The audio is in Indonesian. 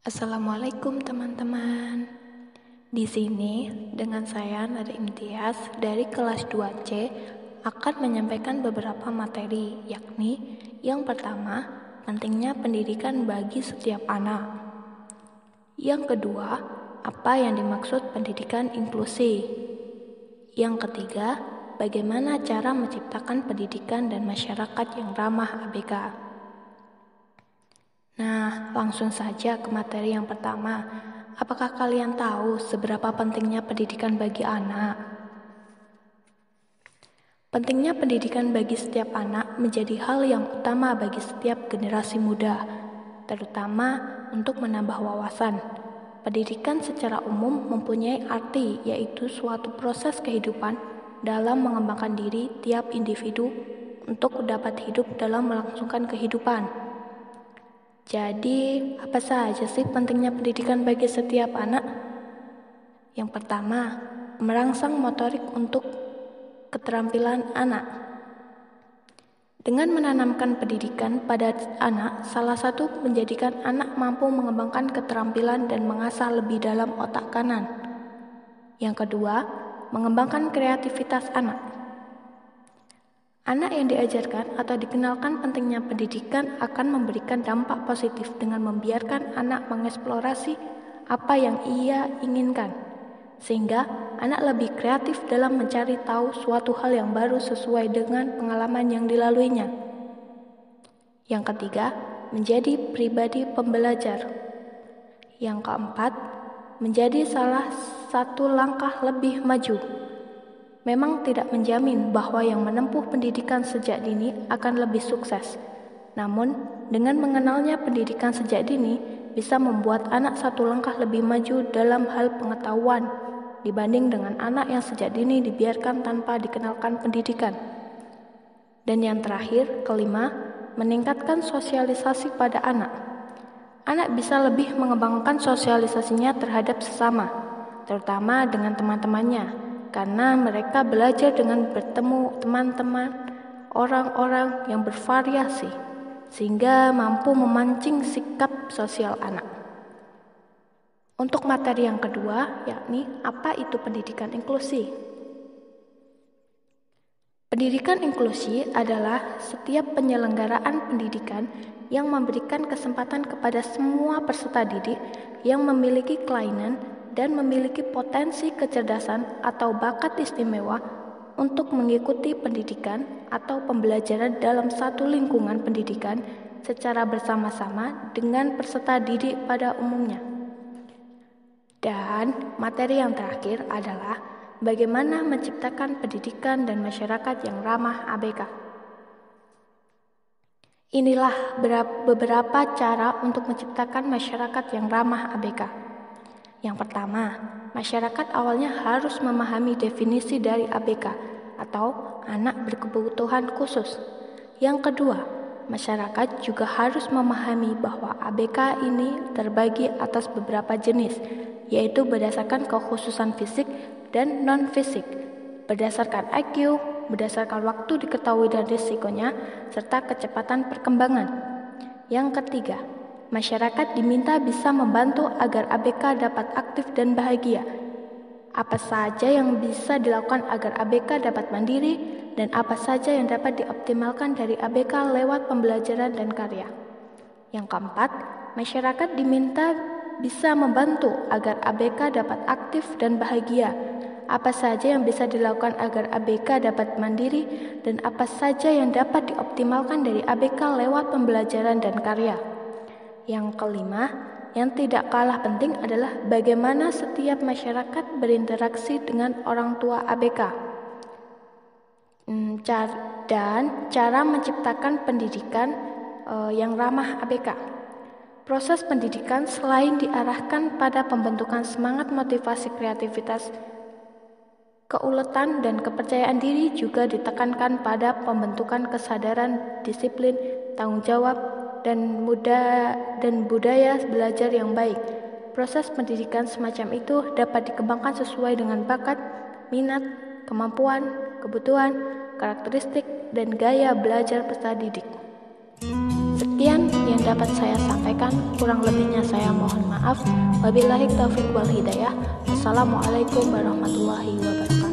Assalamualaikum teman-teman. Di sini dengan saya Nada Imtiaz dari kelas 2C akan menyampaikan beberapa materi, yakni yang pertama, pentingnya pendidikan bagi setiap anak. Yang kedua, apa yang dimaksud pendidikan inklusi. Yang ketiga, bagaimana cara menciptakan pendidikan dan masyarakat yang ramah ABK. Nah, langsung saja ke materi yang pertama. Apakah kalian tahu seberapa pentingnya pendidikan bagi anak? Pentingnya pendidikan bagi setiap anak menjadi hal yang utama bagi setiap generasi muda, terutama untuk menambah wawasan. Pendidikan secara umum mempunyai arti, yaitu suatu proses kehidupan dalam mengembangkan diri tiap individu untuk dapat hidup dalam melangsungkan kehidupan. Jadi, apa saja sih pentingnya pendidikan bagi setiap anak? Yang pertama, merangsang motorik untuk keterampilan anak. Dengan menanamkan pendidikan pada anak, salah satu menjadikan anak mampu mengembangkan keterampilan dan mengasah lebih dalam otak kanan. Yang kedua, mengembangkan kreativitas anak. Anak yang diajarkan atau dikenalkan pentingnya pendidikan akan memberikan dampak positif dengan membiarkan anak mengeksplorasi apa yang ia inginkan, sehingga anak lebih kreatif dalam mencari tahu suatu hal yang baru sesuai dengan pengalaman yang dilaluinya. Yang ketiga, menjadi pribadi pembelajar. Yang keempat, menjadi salah satu langkah lebih maju. Memang tidak menjamin bahwa yang menempuh pendidikan sejak dini akan lebih sukses. Namun, dengan mengenalnya pendidikan sejak dini bisa membuat anak satu langkah lebih maju dalam hal pengetahuan dibanding dengan anak yang sejak dini dibiarkan tanpa dikenalkan pendidikan. Dan yang terakhir, kelima, meningkatkan sosialisasi pada anak. Anak bisa lebih mengembangkan sosialisasinya terhadap sesama, terutama dengan teman-temannya, karena mereka belajar dengan bertemu teman-teman, orang-orang yang bervariasi, sehingga mampu memancing sikap sosial anak. Untuk materi yang kedua, yakni apa itu pendidikan inklusi. Pendidikan inklusi adalah setiap penyelenggaraan pendidikan yang memberikan kesempatan kepada semua peserta didik yang memiliki kelainan dan memiliki potensi kecerdasan atau bakat istimewa untuk mengikuti pendidikan atau pembelajaran dalam satu lingkungan pendidikan secara bersama-sama dengan peserta didik pada umumnya. Dan materi yang terakhir adalah bagaimana menciptakan pendidikan dan masyarakat yang ramah ABK. Inilah beberapa cara untuk menciptakan masyarakat yang ramah ABK. Yang pertama, masyarakat awalnya harus memahami definisi dari ABK atau anak berkebutuhan khusus. Yang kedua, masyarakat juga harus memahami bahwa ABK ini terbagi atas beberapa jenis, yaitu berdasarkan kekhususan fisik dan non-fisik, berdasarkan IQ, berdasarkan waktu diketahui dan risikonya, serta kecepatan perkembangan. Yang ketiga, masyarakat diminta bisa membantu agar ABK dapat aktif dan bahagia. Apa saja yang bisa dilakukan agar ABK dapat mandiri dan apa saja yang dapat dioptimalkan dari ABK lewat pembelajaran dan karya. Yang keempat, masyarakat diminta bisa membantu agar ABK dapat aktif dan bahagia. Apa saja yang bisa dilakukan agar ABK dapat mandiri dan apa saja yang dapat dioptimalkan dari ABK lewat pembelajaran dan karya. Yang kelima, yang tidak kalah penting adalah bagaimana setiap masyarakat berinteraksi dengan orang tua ABK. Dan cara menciptakan pendidikan yang ramah ABK. Proses pendidikan selain diarahkan pada pembentukan semangat motivasi kreativitas, keuletan dan kepercayaan diri juga ditekankan pada pembentukan kesadaran, disiplin, tanggung jawab, dan budaya belajar yang baik. Proses pendidikan semacam itu dapat dikembangkan sesuai dengan bakat, minat, kemampuan, kebutuhan, karakteristik, dan gaya belajar peserta didik. Sekian Sekian yang dapat saya sampaikan, kurang lebihnya saya mohon maaf. Wabillahi taufiq wal hidayah. Wassalamualaikum warahmatullahi wabarakatuh.